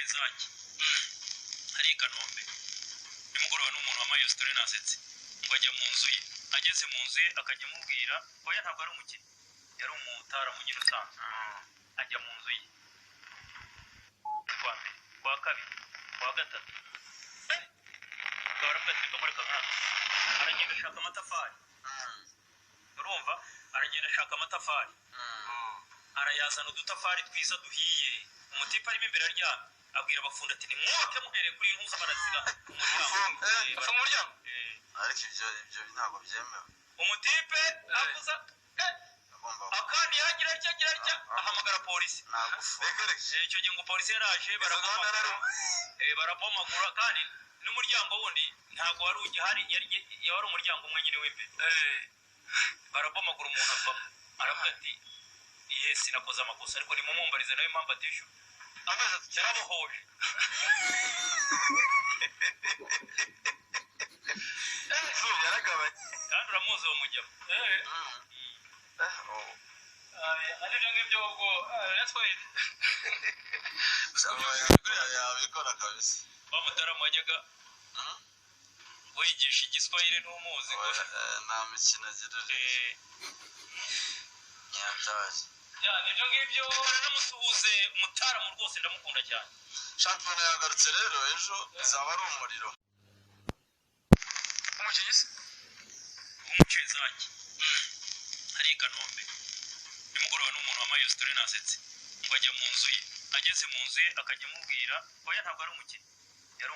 umucezanyi hari i Kanombe nimugoroba n'umuntu wamaye story nasetse ngo ajya mu nzu ye ageze mu nzu ye akajya mubwira oya ntabwo ari umukene yari umutara mu nyine usanzwe ajya mu nzu ye kwa mbere kwa kabiri kwa gatatu barafatika muri kamana aragenda ashaka amatafari urumva aragenda ashaka amatafari arayazana udutafari twiza duhiye umutipa arimo imbere aryamye abwira abafundi ati nimwoke muhere kuri intuza barazira umuryango ariko ibyo ntabwo byemewe umutipe akuza akandi yagira atya ahamagara polisi icyo gihe ngo polisi yaraje barabomagura kandi n'umuryango wundi ntabwo wari ugihari yari umuryango umwe nyine w'imbere barabomagura umuntu avamo aravuga ati yesi nakoze amakosa ariko nimumumbarize nawe impamvu atishyura amezi ati yarabohoje yaragabanye kandi uramuzi uwo mujyamo aribyo ngibyo ubwo let's wait yabikora kabisa wa mutaramu wajyaga wigisha igiswahili n'umuzi nta mikino agira nyabyaye nibyo ngibyo namusuhuze umutaramu rwose ndamukunda cyane shampiyona yagarutse rero ejo izaba ari umuriro umukinnyi se umucezanyi hari i Kanombe nimugoroba n'umuntu wamaye story nasetse ngo ajya mu nzu ye ageze mu nzu ye akajya mubwira oya ntabwo ari umukene yari